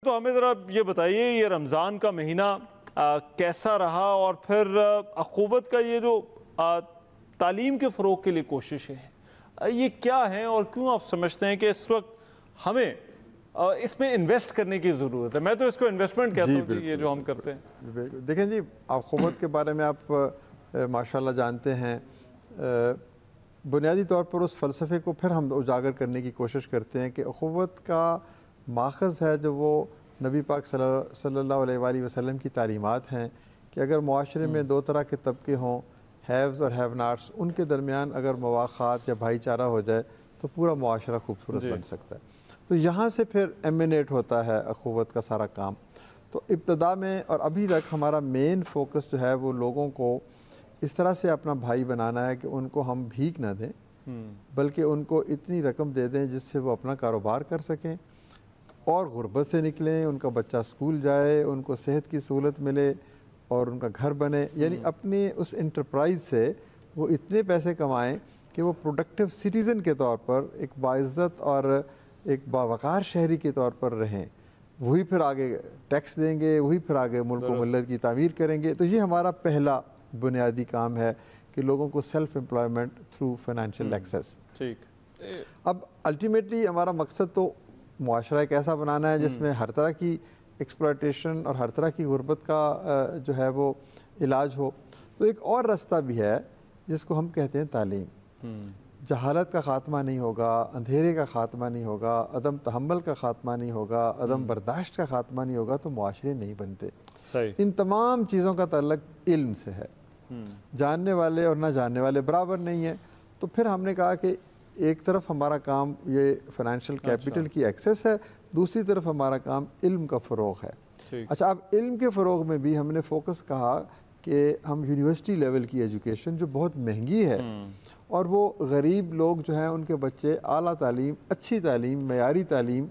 तो हमें ज़रा ये बताइए, ये रमज़ान का महीना कैसा रहा, और फिर अख़ुवत का ये जो तालीम के फ़रोग़ के लिए कोशिशें हैं, ये क्या हैं, और क्यों आप समझते हैं कि इस वक्त हमें इसमें इन्वेस्ट करने की ज़रूरत है? मैं तो इसको इन्वेस्टमेंट कहता हूँ, ये जो हम करते हैं। देखें जी, अख़ुवत के बारे में आप माशाल्लाह जानते हैं। बुनियादी तौर पर उस फ़लसफ़े को फिर हम उजागर करने की कोशिश करते हैं कि अख़ुवत का माख़ज़ है जो वो नबी पाक सल्लल्लाहु अलैहि वसल्लम की तालीमात हैं कि अगर मुआशरे में दो तरह के तबके हों, हैव्स और हैव नाट्स, उनके दरमियान अगर मवाख़ात या भाईचारा हो जाए तो पूरा मुआशरा खूबसूरत बन सकता है। तो यहाँ से फिर एमिनेट होता है अख़ुवत का सारा काम। तो इब्तदा में और अभी तक हमारा मेन फोकस जो है वो लोगों को इस तरह से अपना भाई बनाना है कि उनको हम भीख ना दें, बल्कि उनको इतनी रकम दे दें जिससे वो अपना कारोबार कर सकें और गुर्बत से निकलें, उनका बच्चा स्कूल जाए, उनको सेहत की सहूलत मिले और उनका घर बने। यानी अपनी उस इंटरप्राइज़ से वो इतने पैसे कमाएं कि वो प्रोडक्टिव सिटीज़न के तौर पर एक बाइज़्ज़त और एक बावकार शहरी के तौर पर रहें। वही फिर आगे टैक्स देंगे, वही फिर आगे मुल्क व मिल्लत की तामीर करेंगे। तो ये हमारा पहला बुनियादी काम है कि लोगों को self employment through financial access. ठीक। अब अल्टीमेटली हमारा मकसद तो मुआशरा एक ऐसा बनाना है जिसमें हर तरह की एक्सप्लॉयटेशन और हर तरह की गुर्बत का जो है वो इलाज हो। तो एक और रास्ता भी है जिसको हम कहते हैं तालीम। जहालत का ख़ात्मा नहीं होगा, अंधेरे का ख़ात्मा नहीं होगा, अदम तहम्मुल का ख़ात्मा नहीं होगा, अदम बर्दाश्त का ख़ात्मा नहीं होगा, तो मुआशरे नहीं बनते। सही। इन तमाम चीज़ों का ताल्लुक इल्म से है। जानने वाले और ना जानने वाले बराबर नहीं है। तो फिर हमने कहा कि एक तरफ हमारा काम ये फाइनेंशियल कैपिटल की एक्सेस है, दूसरी तरफ हमारा काम इल्म का फ़रोग़ है। अच्छा, अब इल्म के फ़रोग़ में भी हमने फोकस कहा कि हम यूनिवर्सिटी लेवल की एजुकेशन जो बहुत महंगी है और वो गरीब लोग जो हैं उनके बच्चे आला तालीम, अच्छी तालीम, मयारी तालीम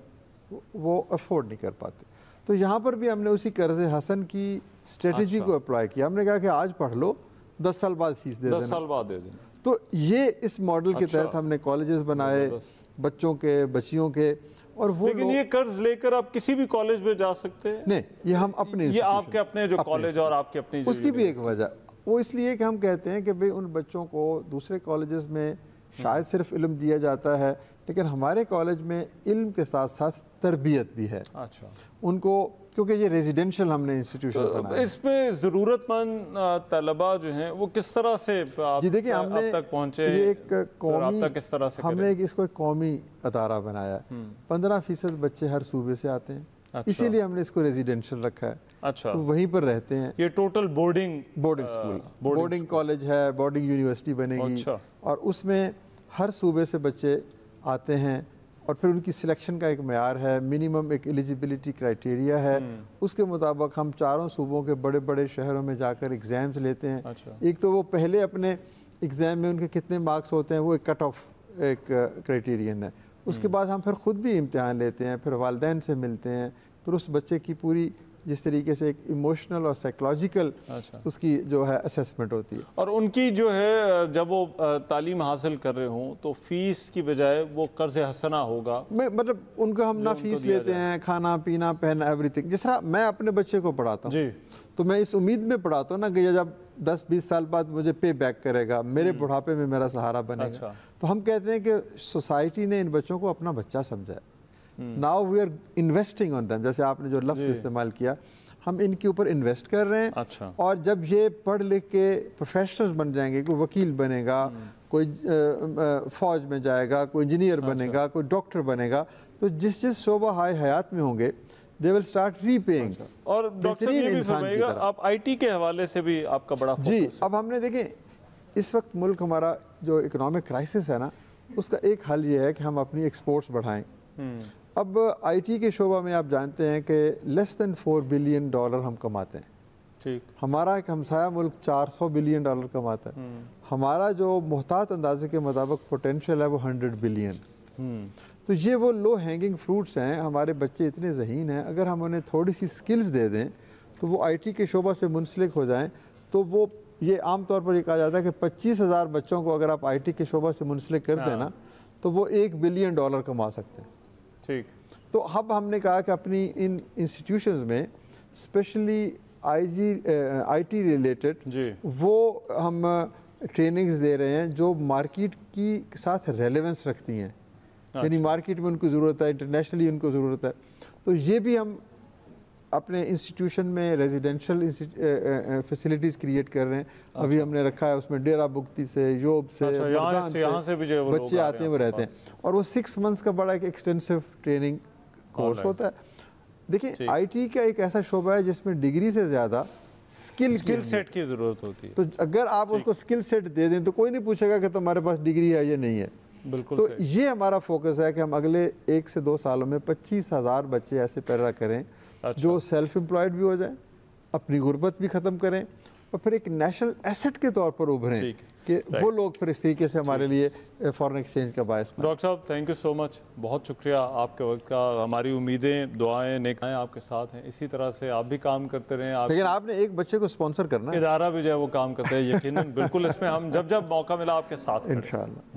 वो अफोर्ड नहीं कर पाते। तो यहाँ पर भी हमने उसी कर्ज़ हसन की स्ट्रेटजी को अप्लाई किया। हमने कहा कि आज पढ़ लो, 10 साल बाद फीस दे देना। 10 साल बाद दे देना। तो ये इस मॉडल के तहत हमने कॉलेजेस बनाए बच्चों के, बच्चियों के। और वो लेकिन ये कर्ज लेकर आप किसी भी कॉलेज में जा सकते हैं? नहीं, ये हम अपने, ये आपके अपने जो कॉलेज और आपके अपनी, उसकी भी एक वजह वो इसलिए कि हम कहते हैं कि भाई उन बच्चों को दूसरे कॉलेजेस में शायद सिर्फ इल्म दिया जाता है, लेकिन हमारे कॉलेज में इल्म के साथ साथ तरबियत भी है। अच्छा। उनको, क्योंकि ये रेजिडेंशियल हमने इंस्टीट्यूशन बनाया। इसमें ज़रूरतमंद तलबा जो हैं वो किस तरह से जी देखिए, हमने तक पहुँचे, ये एक कौमी, किस तरह से हमने इसको एक कौमी अदारा बनाया। 15% बच्चे हर सूबे से आते हैं। अच्छा। इसीलिए हमने इसको रेजिडेंशियल रखा है। अच्छा। तो वहीं पर रहते हैं। ये total boarding school, boarding college है, बोर्डिंग यूनिवर्सिटी बनेगी। अच्छा। और उसमें हर सूबे से बच्चे आते हैं और फिर उनकी सिलेक्शन का एक मेयार है, मिनिमम एक एलिजिबिलिटी क्राइटेरिया है। उसके मुताबिक हम चारों सूबों के बड़े बड़े शहरों में जाकर एग्ज़ाम्स लेते हैं। अच्छा। एक तो वो पहले अपने एग्ज़ाम में उनके कितने मार्क्स होते हैं वो एक कट ऑफ एक क्राइटेरियन है। उसके बाद हम फिर ख़ुद भी इम्तिहान लेते हैं, फिर वालिदैन से मिलते हैं, फिर उस बच्चे की पूरी जिस तरीके से एक इमोशनल और साइकोलॉजिकल उसकी जो है असेसमेंट होती है। और उनकी जो है जब वो तालीम हासिल कर रहे हों तो फ़ीस की बजाय वो कर्ज़ हसना होगा। मतलब उनको हम ना फ़ीस लेते हैं, खाना पीना पहनना एवरीथिंग। जिस तरह मैं अपने बच्चे को पढ़ाता हूँ तो मैं इस उम्मीद में पढ़ाता हूँ ना कि जब 10-20 साल बाद मुझे पे बैक करेगा, मेरे बुढ़ापे में मेरा सहारा बनेगा। तो हम कहते हैं कि सोसाइटी ने इन बच्चों को अपना बच्चा समझा है। Now we are investing on them, जैसे आपने जो लफ्ज़ इस्तेमाल किया, हम इनके ऊपर इन्वेस्ट कर रहे हैं। अच्छा। और जब ये पढ़ लिख के प्रोफेशनल्स बन जाएंगे, कोई वकील बनेगा, कोई फ़ौज में जाएगा, कोई इंजीनियर बनेगा, कोई डॉक्टर बनेगा, तो जिस जिस शोबा हाय हयात में होंगे दे विल स्टार्ट रीपेइंग। और डॉक्टर ये भी फरमाइएगा, आप आईटी के हवाले से भी आपका बड़ा फोकस जी। अब हमने देखें इस वक्त मुल्क हमारा जो इकोनॉमिक क्राइसिस है ना, उसका एक हल ये है कि हम अपनी एक्सपोर्ट्स बढ़ाएं। अब आईटी के शोबा में आप जानते हैं कि लेस दैन $4 बिलियन हम कमाते हैं। ठीक। हमारा एक हमसाया मुल्क $400 बिलियन कमाता है। हमारा जो मुहतात अंदाजे के मुताबिक पोटेंशियल है वो 100 बिलियन। तो ये वो लो हैंगिंग फ्रूट्स हैं। हमारे बच्चे इतने ज़हीन हैं, अगर हम उन्हें थोड़ी सी स्किल्स दे दें तो वो आईटी के शोबा से मुंसलिक हो जाएं। तो वो ये आम तौर पर ये कहा जाता है कि 25,000 बच्चों को अगर आप आईटी के शोबा से मुंसलिक कर दें ना तो वो $1 बिलियन कमा सकते हैं। ठीक। तो तो अब हमने कहा कि अपनी इन इंस्टीट्यूशंस में स्पेशली आईटी रिलेटेड जी वो हम ट्रेनिंग्स दे रहे हैं जो मार्केट की साथ रेलेवेंस रखती हैं, यानी मार्केट में उनको ज़रूरत है, इंटरनेशनली उनको ज़रूरत है। तो ये भी हम अपने इंस्टीट्यूशन में रेजिडेंशियल फैसिलिटीज़ क्रिएट कर रहे हैं। अभी हमने रखा है उसमें डेरा बुगती से, योब से, यहाँ से भी जो है वो बच्चे आते हैं, वो रहते हैं, और वो 6 मंथ्स का बड़ा एक एक्सटेंसिव ट्रेनिंग कोर्स होता है। देखिए आईटी का एक ऐसा शोबा है जिसमें डिग्री से ज़्यादा स्किल सेट की ज़रूरत होती है। तो अगर आप उसको स्किल सेट दे दें तो कोई नहीं पूछेगा कि तुम्हारे पास डिग्री है या नहीं है। बिल्कुल। तो ये हमारा फोकस है कि हम अगले 1 से 2 सालों में 25,000 बच्चे ऐसे पैदा करें जो सेल्फ एम्प्लॉयड भी हो जाएं, अपनी गुर्बत भी ख़त्म करें और फिर एक नेशनल एसेट के तौर पर उभरें कि वो लोग फिर इस तरीके से हमारे लिए फॉरेन एक्सचेंज का बायस बने। डॉक्टर साहब थैंक यू सो मच, बहुत शुक्रिया आपके वक्त का। हमारी उम्मीदें, दुआएं, नेकाएं आपके साथ हैं। इसी तरह से आप भी काम करते रहें। लेकिन आपने एक बच्चे को स्पॉन्सर करना है। इदारा भी जो है वो काम करते हैं, यकीनन बिल्कुल। इसमें हम जब जब मौका मिला आपके साथ इंशाल्लाह।